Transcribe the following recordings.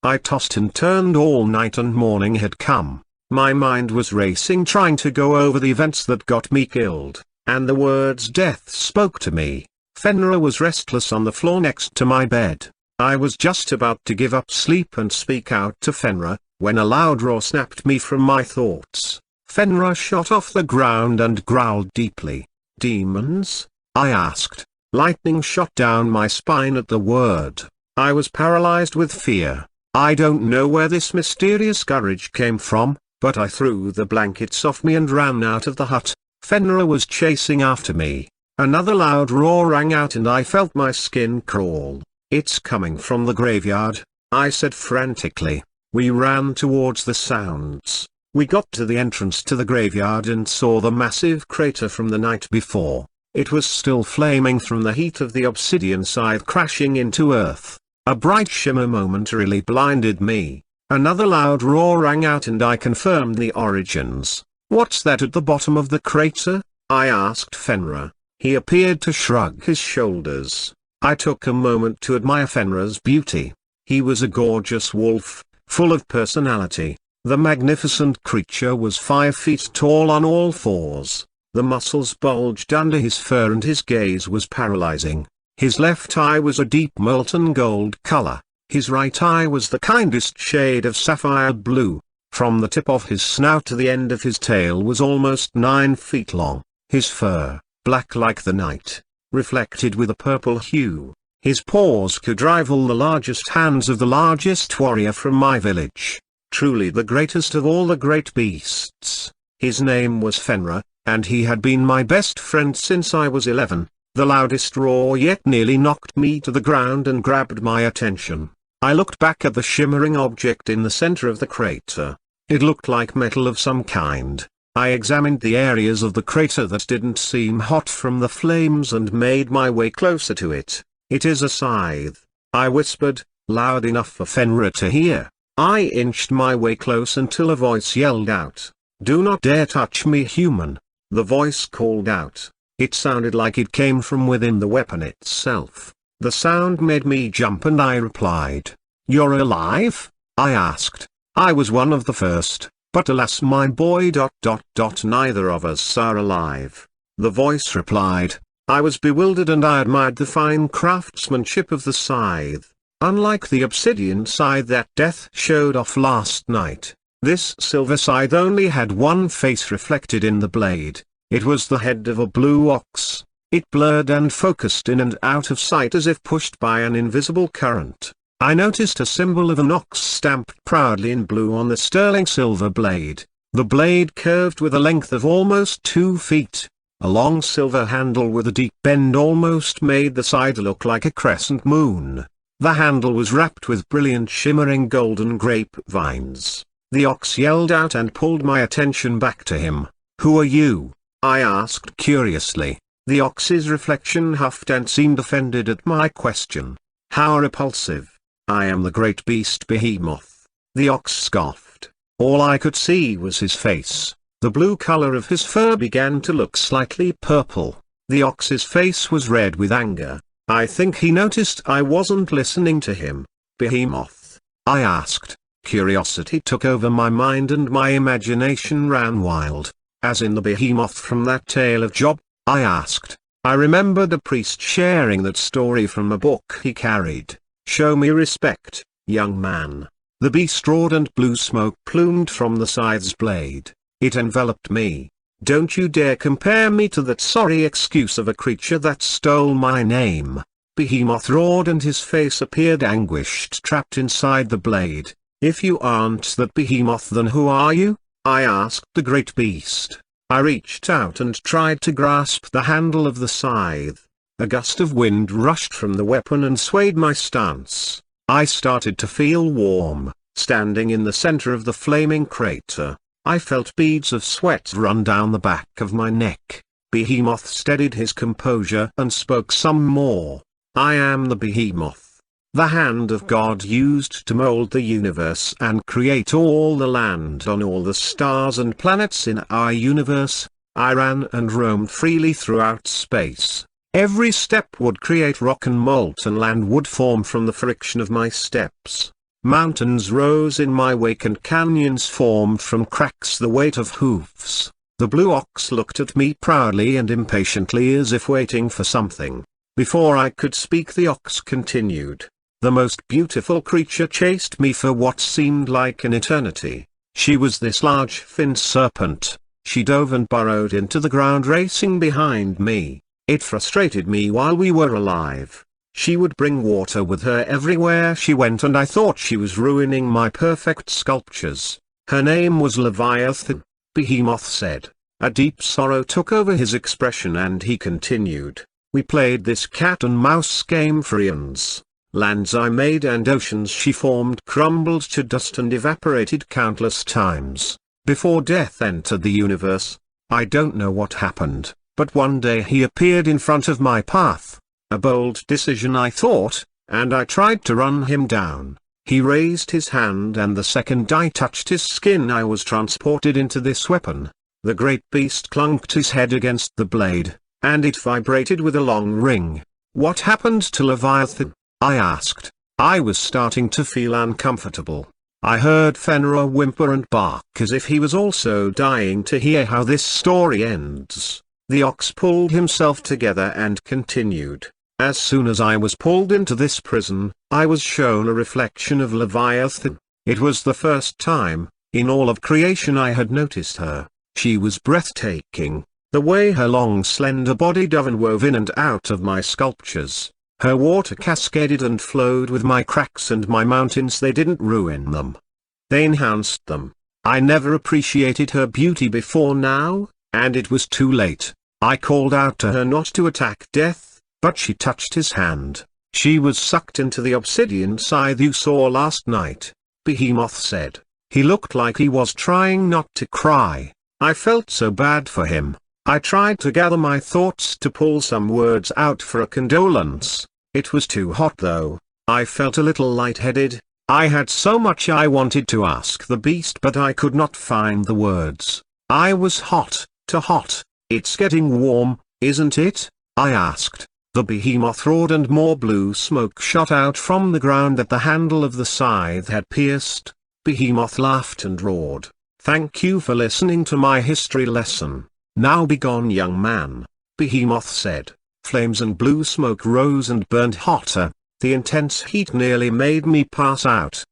I tossed and turned all night and morning had come. My mind was racing trying to go over the events that got me killed, and the words death spoke to me. Fenrir was restless on the floor next to my bed. I was just about to give up sleep and speak out to Fenrir, when a loud roar snapped me from my thoughts. Fenrir shot off the ground and growled deeply. Demons? I asked. Lightning shot down my spine at the word. I was paralyzed with fear. I don't know where this mysterious courage came from, but I threw the blankets off me and ran out of the hut. Fenrir was chasing after me. Another loud roar rang out and I felt my skin crawl. It's coming from the graveyard, I said frantically. We ran towards the sounds. We got to the entrance to the graveyard and saw the massive crater from the night before. It was still flaming from the heat of the obsidian scythe crashing into earth. A bright shimmer momentarily blinded me. Another loud roar rang out and I confirmed the origins. What's that at the bottom of the crater? I asked Fenrir. He appeared to shrug his shoulders. I took a moment to admire Fenrir's beauty. He was a gorgeous wolf, full of personality. The magnificent creature was 5 feet tall on all fours. The muscles bulged under his fur and his gaze was paralyzing. His left eye was a deep molten gold color. His right eye was the kindest shade of sapphire blue. From the tip of his snout to the end of his tail was almost 9 feet long. His fur, black like the night, reflected with a purple hue. His paws could rival the largest hands of the largest warrior from my village. Truly the greatest of all the great beasts. His name was Fenrir, and he had been my best friend since I was 11. The loudest roar yet nearly knocked me to the ground and grabbed my attention. I looked back at the shimmering object in the center of the crater. It looked like metal of some kind. I examined the areas of the crater that didn't seem hot from the flames and made my way closer to it. It is a scythe, I whispered, loud enough for Fenrir to hear. I inched my way close until a voice yelled out, "Do not dare touch me, human." The voice called out. It sounded like it came from within the weapon itself. The sound made me jump and I replied, "You're alive?" I asked. I was one of the first, but alas my boy ... neither of us are alive. The voice replied. I was bewildered and I admired the fine craftsmanship of the scythe. Unlike the obsidian scythe that Death showed off last night, this silver scythe only had one face reflected in the blade. It was the head of a blue ox. It blurred and focused in and out of sight as if pushed by an invisible current. I noticed a symbol of an ox stamped proudly in blue on the sterling silver blade. The blade curved with a length of almost 2 feet. A long silver handle with a deep bend almost made the scythe look like a crescent moon. The handle was wrapped with brilliant shimmering golden grape vines. The ox yelled out and pulled my attention back to him. "Who are you?" I asked curiously. The ox's reflection huffed and seemed offended at my question. "How repulsive. I am the great beast Behemoth." The ox scoffed. All I could see was his face. The blue color of his fur began to look slightly purple. The ox's face was red with anger. I think he noticed I wasn't listening to him. "Behemoth?" I asked. Curiosity took over my mind and my imagination ran wild. "As in the behemoth from that tale of Job?" I asked. I remembered a priest sharing that story from a book he carried. "Show me respect, young man." The beast roared and blue smoke plumed from the scythe's blade. It enveloped me. "Don't you dare compare me to that sorry excuse of a creature that stole my name." Behemoth roared and his face appeared anguished, trapped inside the blade. "If you aren't that behemoth, then who are you?" I asked the great beast. I reached out and tried to grasp the handle of the scythe. A gust of wind rushed from the weapon and swayed my stance. I started to feel warm. Standing in the center of the flaming crater, I felt beads of sweat run down the back of my neck. Behemoth steadied his composure and spoke some more. "I am the Behemoth. The hand of God used to mold the universe and create all the land on all the stars and planets in our universe. I ran and roamed freely throughout space. Every step would create rock and molten land would form from the friction of my steps. Mountains rose in my wake and canyons formed from cracks the weight of hoofs. The blue ox looked at me proudly and impatiently as if waiting for something. Before I could speak, the ox continued. The most beautiful creature chased me for what seemed like an eternity. She was this large finned serpent. She dove and burrowed into the ground, racing behind me. It frustrated me while we were alive. She would bring water with her everywhere she went, and I thought she was ruining my perfect sculptures. Her name was Leviathan, Behemoth said. A deep sorrow took over his expression and he continued. We played this cat and mouse game for eons. Lands I made and oceans she formed crumbled to dust and evaporated countless times. Before death entered the universe, I don't know what happened, but one day he appeared in front of my path. A bold decision, I thought, and I tried to run him down. He raised his hand and the second I touched his skin I was transported into this weapon. The great beast clunked his head against the blade, and it vibrated with a long ring. What happened to Leviathan? I asked. I was starting to feel uncomfortable. I heard Fenrir whimper and bark as if he was also dying to hear how this story ends. The ox pulled himself together and continued. As soon as I was pulled into this prison, I was shown a reflection of Leviathan. It was the first time, in all of creation, I had noticed her. She was breathtaking. The way her long slender body dove and wove in and out of my sculptures. Her water cascaded and flowed with my cracks and my mountains. They didn't ruin them. They enhanced them. I never appreciated her beauty before now, and it was too late. I called out to her not to attack death, but she touched his hand. She was sucked into the obsidian scythe you saw last night, Behemoth said. He looked like he was trying not to cry. I felt so bad for him. I tried to gather my thoughts to pull some words out for a condolence. It was too hot though. I felt a little lightheaded. I had so much I wanted to ask the beast, but I could not find the words. I was hot. It's getting warm, isn't it? I asked. The behemoth roared and more blue smoke shot out from the ground that the handle of the scythe had pierced. Behemoth laughed and roared. Thank you for listening to my history lesson. Now begone, young man, Behemoth said. Flames and blue smoke rose and burned hotter. The intense heat nearly made me pass out.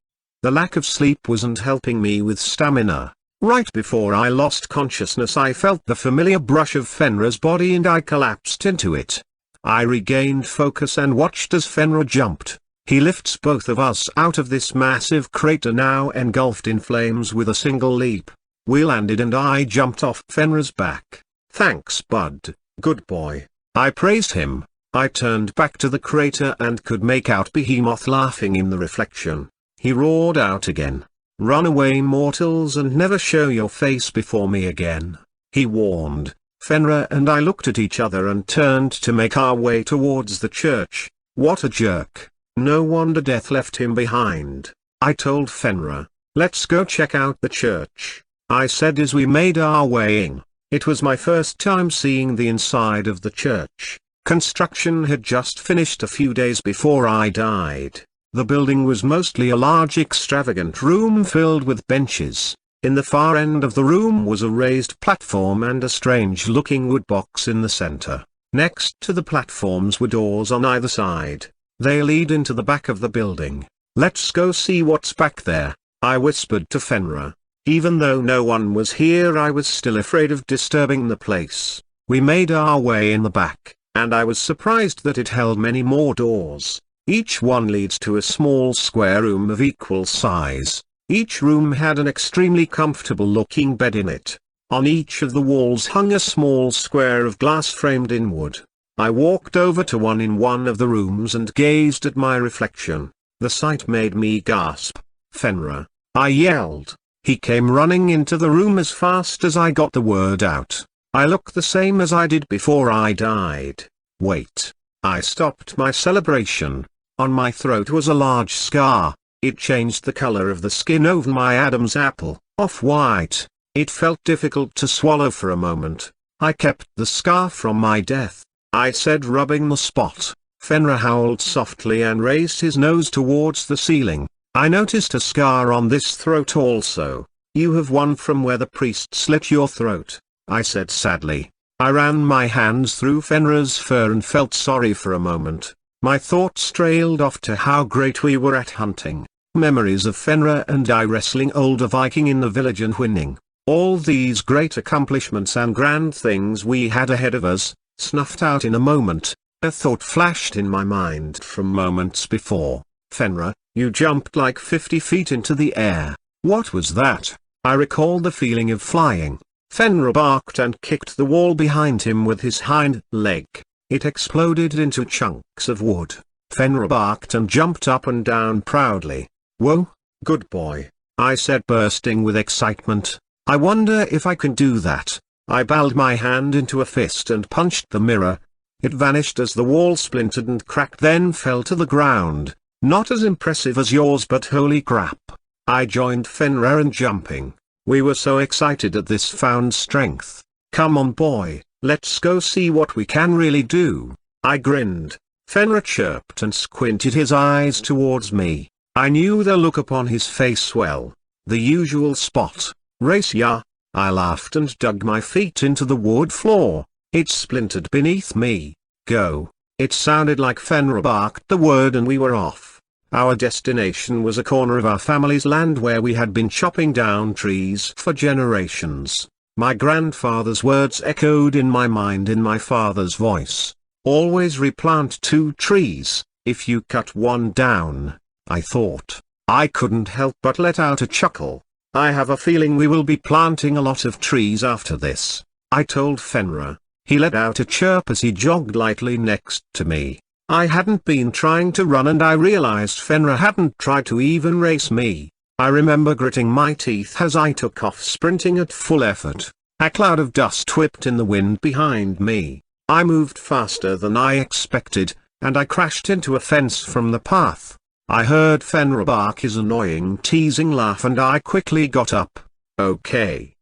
The lack of sleep wasn't helping me with stamina. Right before I lost consciousness, I felt the familiar brush of Fenrir's body and I collapsed into it. I regained focus and watched as Fenrir jumped. He lifts both of us out of this massive crater now engulfed in flames with a single leap. We landed and I jumped off Fenrir's back. Thanks, bud, good boy. I praised him. I turned back to the crater and could make out Behemoth laughing in the reflection. He roared out again. Run away, mortals, and never show your face before me again, he warned. Fenrir and I looked at each other and turned to make our way towards the church. What a jerk. No wonder death left him behind. I told Fenrir, let's go check out the church, I said as we made our way in. It was my first time seeing the inside of the church. Construction had just finished a few days before I died. The building was mostly a large extravagant room filled with benches. In the far end of the room was a raised platform and a strange-looking wood box in the center. Next to the platforms were doors on either side. They lead into the back of the building. Let's go see what's back there, I whispered to Fenrir. Even though no one was here, I was still afraid of disturbing the place. We made our way in the back, and I was surprised that it held many more doors. Each one leads to a small square room of equal size. Each room had an extremely comfortable-looking bed in it. On each of the walls hung a small square of glass framed in wood. I walked over to one in one of the rooms and gazed at my reflection. The sight made me gasp. Fenrir, I yelled. He came running into the room as fast as I got the word out. I look the same as I did before I died. Wait. I stopped my celebration. On my throat was a large scar. It changed the color of the skin over my Adam's apple, off-white. It felt difficult to swallow for a moment. I kept the scar from my death, I said, rubbing the spot. Fenrir howled softly and raised his nose towards the ceiling. I noticed a scar on this throat also. You have one from where the priest slit your throat, I said sadly. I ran my hands through Fenrir's fur and felt sorry for a moment. My thoughts trailed off to how great we were at hunting. Memories of Fenrir and I wrestling older Viking in the village and winning. All these great accomplishments and grand things we had ahead of us, snuffed out in a moment. A thought flashed in my mind from moments before. Fenrir, you jumped like 50 feet into the air. What was that? I recalled the feeling of flying. Fenrir barked and kicked the wall behind him with his hind leg. It exploded into chunks of wood. Fenrir barked and jumped up and down proudly. Whoa, good boy, I said, bursting with excitement. I wonder if I can do that. I balled my hand into a fist and punched the mirror. It vanished as the wall splintered and cracked, then fell to the ground. Not as impressive as yours, but holy crap. I joined Fenrir in jumping. We were so excited at this found strength. Come on boy, let's go see what we can really do. I grinned. Fenrir chirped and squinted his eyes towards me. I knew the look upon his face well. The usual spot. Race ya? I laughed and dug my feet into the wood floor. It splintered beneath me. Go. It sounded like Fenrir barked the word and we were off. Our destination was a corner of our family's land where we had been chopping down trees for generations. My grandfather's words echoed in my mind in my father's voice. Always replant 2 trees, if you cut one down, I thought. I couldn't help but let out a chuckle. I have a feeling we will be planting a lot of trees after this, I told Fenrir. He let out a chirp as he jogged lightly next to me. I hadn't been trying to run and I realized Fenrir hadn't tried to even race me. I remember gritting my teeth as I took off sprinting at full effort. A cloud of dust whipped in the wind behind me. I moved faster than I expected, and I crashed into a fence from the path. I heard Fenrir bark his annoying teasing laugh and I quickly got up. Okay,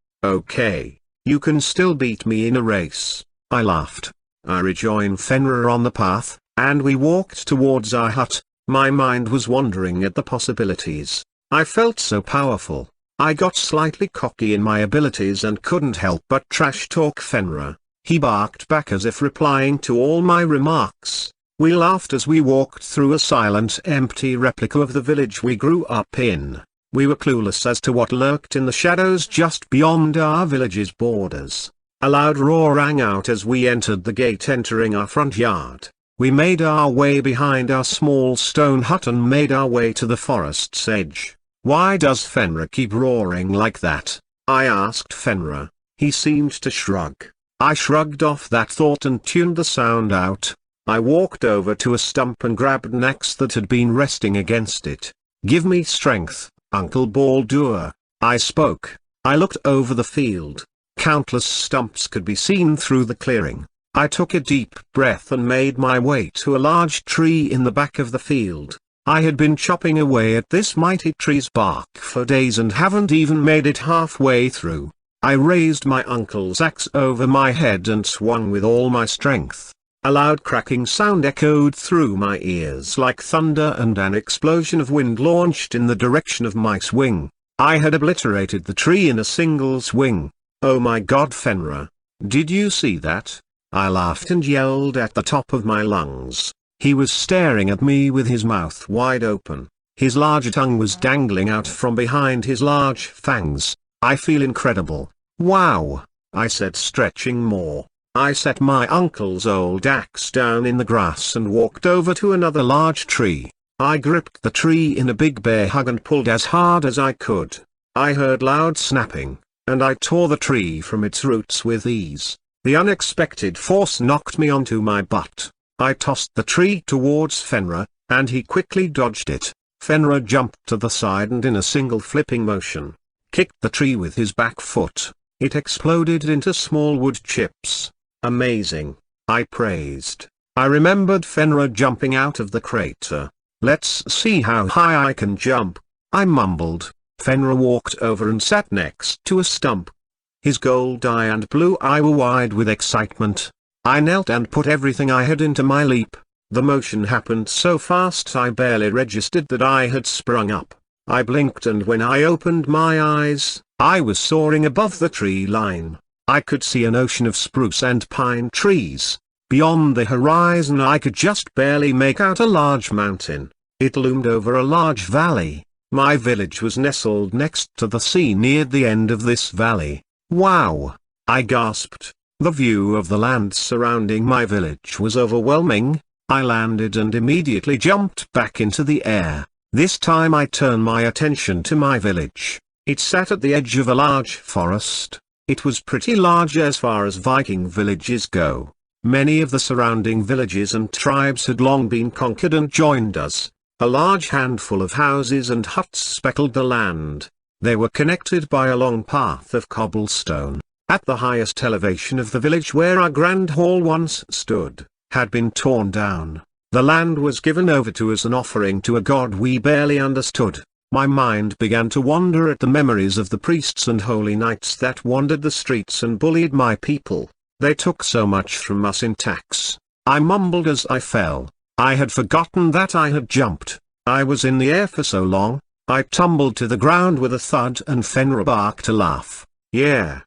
you can still beat me in a race, I laughed. I rejoined Fenrir on the path, and we walked towards our hut. My mind was wandering at the possibilities. I felt so powerful. I got slightly cocky in my abilities and couldn't help but trash talk Fenrir. He barked back as if replying to all my remarks. We laughed as we walked through a silent, empty replica of the village we grew up in. We were clueless as to what lurked in the shadows just beyond our village's borders. A loud roar rang out as we entered the gate, entering our front yard. We made our way behind our small stone hut and made our way to the forest's edge. Why does Fenrir keep roaring like that? I asked Fenrir. He seemed to shrug. I shrugged off that thought and tuned the sound out. I walked over to a stump and grabbed an axe that had been resting against it. Give me strength, Uncle Baldur, I spoke. I looked over the field. Countless stumps could be seen through the clearing. I took a deep breath and made my way to a large tree in the back of the field. I had been chopping away at this mighty tree's bark for days and haven't even made it halfway through. I raised my uncle's axe over my head and swung with all my strength. A loud cracking sound echoed through my ears like thunder, and an explosion of wind launched in the direction of my swing. I had obliterated the tree in a single swing. Oh my God, Fenrir! Did you see that? I laughed and yelled at the top of my lungs. He was staring at me with his mouth wide open. His large tongue was dangling out from behind his large fangs. I feel incredible. Wow, I said, stretching more. I set my uncle's old axe down in the grass and walked over to another large tree. I gripped the tree in a big bear hug and pulled as hard as I could. I heard loud snapping, and I tore the tree from its roots with ease. The unexpected force knocked me onto my butt. I tossed the tree towards Fenrir, and he quickly dodged it. Fenrir jumped to the side and in a single flipping motion, kicked the tree with his back foot. It exploded into small wood chips. Amazing, I praised. I remembered Fenrir jumping out of the crater. Let's see how high I can jump, I mumbled. Fenrir walked over and sat next to a stump. His gold eye and blue eye were wide with excitement. I knelt and put everything I had into my leap. The motion happened so fast I barely registered that I had sprung up. I blinked, and when I opened my eyes, I was soaring above the tree line. I could see an ocean of spruce and pine trees. Beyond the horizon I could just barely make out a large mountain. It loomed over a large valley. My village was nestled next to the sea near the end of this valley. Wow! I gasped. The view of the land surrounding my village was overwhelming. I landed and immediately jumped back into the air. This time I turned my attention to my village. It sat at the edge of a large forest. It was pretty large as far as Viking villages go. Many of the surrounding villages and tribes had long been conquered and joined us. A large handful of houses and huts speckled the land. They were connected by a long path of cobblestone. At the highest elevation of the village where our grand hall once stood, had been torn down. The land was given over to as an offering to a god we barely understood. My mind began to wander at the memories of the priests and holy knights that wandered the streets and bullied my people. They took so much from us in tax. I mumbled as I fell. I had forgotten that I had jumped. I was in the air for so long. I tumbled to the ground with a thud, and Fenrir barked a laugh. Yeah,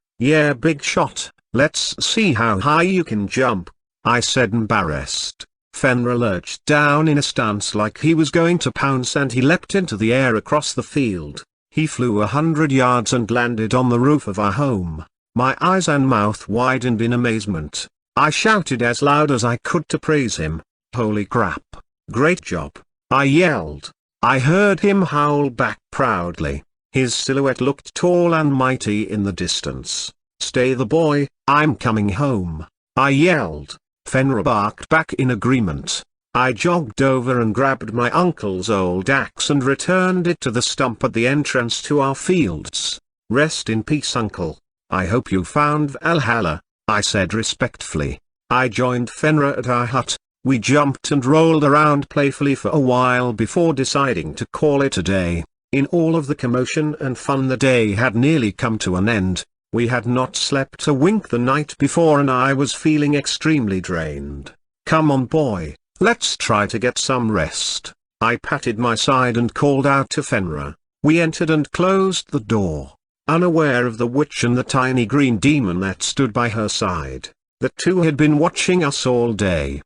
big shot, let's see how high you can jump, I said, embarrassed. Fenrir lurched down in a stance like he was going to pounce, and he leapt into the air across the field. He flew 100 yards and landed on the roof of our home. My eyes and mouth widened in amazement. I shouted as loud as I could to praise him. Holy crap, great job, I yelled. I heard him howl back proudly. His silhouette looked tall and mighty in the distance. Stay the boy, I'm coming home, I yelled. Fenrir barked back in agreement. I jogged over and grabbed my uncle's old axe and returned it to the stump at the entrance to our fields. Rest in peace, uncle. I hope you found Valhalla, I said respectfully. I joined Fenrir at our hut. We jumped and rolled around playfully for a while before deciding to call it a day. In all of the commotion and fun, the day had nearly come to an end. We had not slept a wink the night before, and I was feeling extremely drained. Come on boy, let's try to get some rest. I patted my side and called out to Fenrir. We entered and closed the door, unaware of the witch and the tiny green demon that stood by her side. The two had been watching us all day.